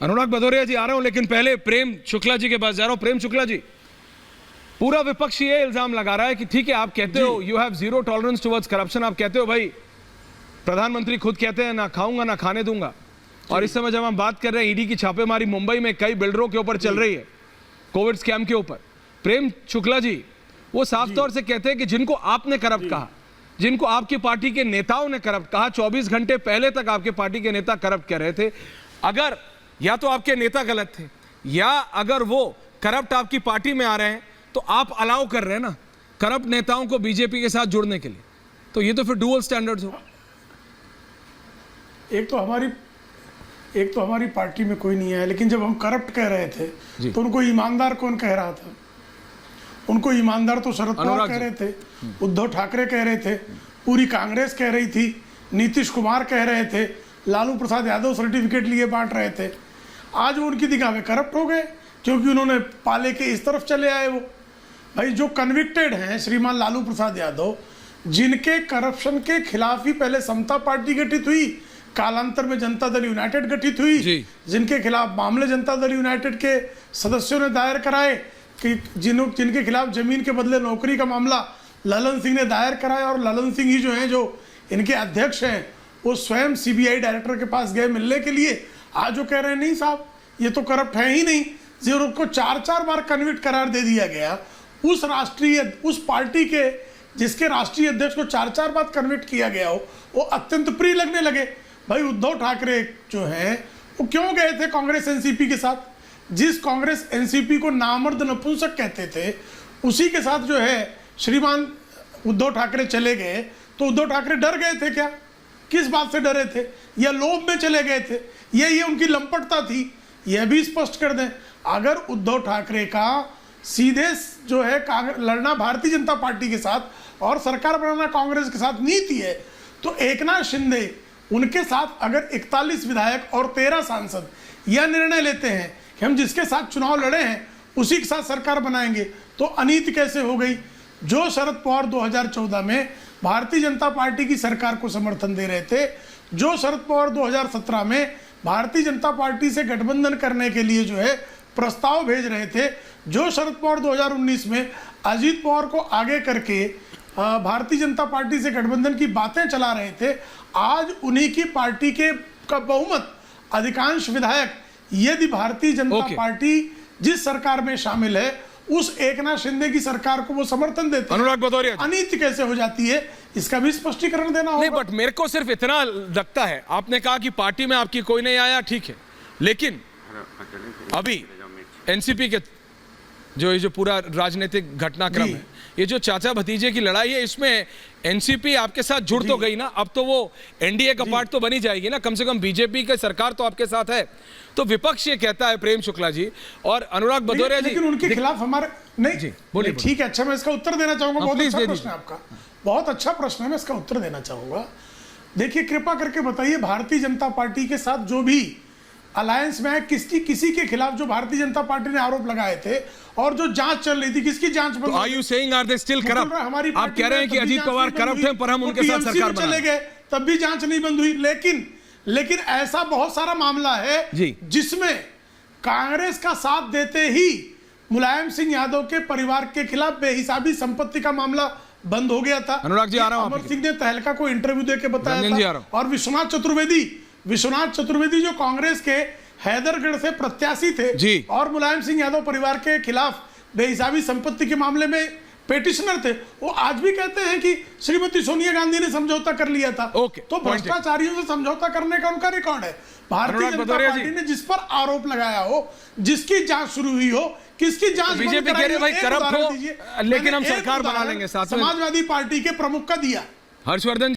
अनुराग भदौरिया जी आ रहा हूं, लेकिन पहले प्रेम शुक्ला जी के पास जा रहा हूं। प्रेम शुक्ला जी, पूरा विपक्ष ये इल्जाम लगा रहा है कि ठीक है, आप कहते हो you have zero tolerance towards corruption, आप कहते हो भाई प्रधानमंत्री खुद कहते हैं ना खाऊंगा ना खाने दूंगा, और इस समय जब हम बात कर रहे हैं ईडी की छापेमारी मुंबई में कई बिल्डरों के ऊपर चल रही है, कोविड स्कैम के ऊपर, प्रेम शुक्ला जी वो साफ तौर से कहते हैं कि जिनको आपने करप्ट कहा, जिनको आपकी पार्टी के नेताओं ने करप्ट कहा, 24 घंटे पहले तक आपके पार्टी के नेता करप्ट कह रहे थे, अगर या तो आपके नेता गलत थे या अगर वो करप्ट आपकी पार्टी में आ रहे हैं तो आप अलाउ कर रहे हैं ना करप्ट नेताओं को बीजेपी के साथ जुड़ने के लिए, तो ये तो फिर डुअल स्टैंडर्ड्स हो। एक तो हमारी पार्टी में कोई नहीं है, लेकिन जब हम करप्ट कह रहे थे तो उनको ईमानदार कौन कह रहा था? उनको ईमानदार तो शरद पवार कह रहे थे, उद्धव ठाकरे कह रहे थे, पूरी कांग्रेस कह रही थी, नीतीश कुमार कह रहे थे, लालू प्रसाद यादव सर्टिफिकेट लिए बांट रहे थे। आज वो उनकी दिखा में करप्ट हो गए क्योंकि उन्होंने पाले के इस तरफ चले आए। वो भाई जो कन्विक्टेड हैं श्रीमान लालू प्रसाद यादव, जिनके करप्शन के खिलाफ ही पहले समता पार्टी गठित हुई, कालांतर में जनता दल यूनाइटेड गठित हुई, जिनके खिलाफ मामले जनता दल यूनाइटेड के सदस्यों ने दायर कराए कि जिनके खिलाफ जमीन के बदले नौकरी का मामला ललन सिंह ने दायर कराया, और ललन सिंह ही जो हैं जो इनके अध्यक्ष हैं वो स्वयं सीबीआई डायरेक्टर के पास गए मिलने के लिए। आज वो कह रहे हैं नहीं साहब ये तो करप्ट है ही नहीं, जो को 4 बार कन्विक्ट करार दे दिया गया, उस पार्टी के जिसके राष्ट्रीय अध्यक्ष को 4 बार कन्विक्ट किया गया हो, वो अत्यंत प्रिय लगने लगे। भाई उद्धव ठाकरे जो हैं वो क्यों गए थे कांग्रेस एनसीपी के साथ? जिस कांग्रेस एनसीपी को नामर्द नपुंसक कहते थे उसी के साथ जो है श्रीमान उद्धव ठाकरे चले गए, तो उद्धव ठाकरे डर गए थे क्या? किस बात से डरे थे? या लोभ में चले गए थे? ये उनकी लंपटता थी? यह भी स्पष्ट कर दें। अगर उद्धव ठाकरे का सीधे जो है लड़ना भारतीय जनता पार्टी के साथ और सरकार बनाना कांग्रेस के साथ नीति है, तो एकनाथ शिंदे उनके साथ अगर 41 विधायक और 13 सांसद यह निर्णय लेते हैं कि हम जिसके साथ चुनाव लड़े हैं उसी के साथ सरकार बनाएंगे, तो अनीति कैसे हो गई? जो शरद पवार 2014 में भारतीय जनता पार्टी की सरकार को समर्थन दे रहे थे, जो शरद पवार 2017 में भारतीय जनता पार्टी से गठबंधन करने के लिए जो है प्रस्ताव भेज रहे थे, जो शरद पवार 2019 में अजीत पवार को आगे करके भारतीय जनता पार्टी से गठबंधन की बातें चला रहे थे, आज उन्हीं की पार्टी के का बहुमत अधिकांश विधायक यदि भारतीय जनता पार्टी जिस सरकार में शामिल है उस एकनाथ शिंदे की सरकार को वो समर्थन देते हैं। अनुराग भदौरिया, अनीति कैसे हो जाती है इसका भी स्पष्टीकरण देना होगा। नहीं, बट मेरे को सिर्फ इतना लगता है, आपने कहा कि पार्टी में आपकी कोई नहीं आया, ठीक है, लेकिन अभी एनसीपी के जो पूरा राजनीतिक घटनाक्रम है, ये जो चाचा भतीजे की लड़ाई है, इसमें एनसीपी आपके साथ जुड़ तो गई ना, अब तो वो एनडीए का पार्ट तो बनी जाएगी ना, कम से कम बीजेपी की सरकार तो आपके साथ है। तो विपक्ष ये कहता है, प्रेम शुक्ला जी और अनुराग भदौरिया जी, लेकिन उनके खिलाफ हमारे नहीं बोलिए। ठीक है, अच्छा मैं इसका उत्तर देना चाहूंगा। बहुत अच्छा प्रश्न है आपका, बहुत अच्छा प्रश्न है, मैं इसका उत्तर देना चाहूंगा। देखिए कृपा करके बताइए, भारतीय जनता पार्टी के साथ जो भी अलायंस में है, किसी के खिलाफ जो भारतीय जनता पार्टी ने आरोप लगाए थे और जो जांच चल रही थी, किसकी जांच बंद? Are you saying are they still corrupt? आप कह रहे हैं कि अजीत पवार करप्ट हैं, पर हम उनके साथ सरकार बना चले गए, तब भी जांच नहीं बंद हुई। लेकिन ऐसा बहुत सारा मामला है जिसमें कांग्रेस का साथ देते ही मुलायम सिंह यादव के परिवार के खिलाफ बेहिसाबी संपत्ति का मामला बंद हो गया था। अनुराग जी आ रहा हूं। अमर सिंह ने तहलका को इंटरव्यू देकर बताया था। और विश्वनाथ चतुर्वेदी जो कांग्रेस के हैदरगढ़ से प्रत्याशी थे और मुलायम सिंह यादव परिवार के खिलाफ बेहिसाबी संपत्ति के मामले में पेटिशनर थे, वो आज भी कहते हैं कि श्रीमती सोनिया गांधी ने समझौता कर लिया था। तो भ्रष्टाचारियों से समझौता करने का उनका रिकॉर्ड है। भारतीय जनता पार्टी ने जिस पर आरोप लगाया हो, जिसकी जांच शुरू हुई हो, किसकी जांच बीजेपी कह रही है भाई करप्ट हो, लेकिन हम सरकार बना लेंगे। समाजवादी पार्टी के प्रमुख का दिया, हर्षवर्धन।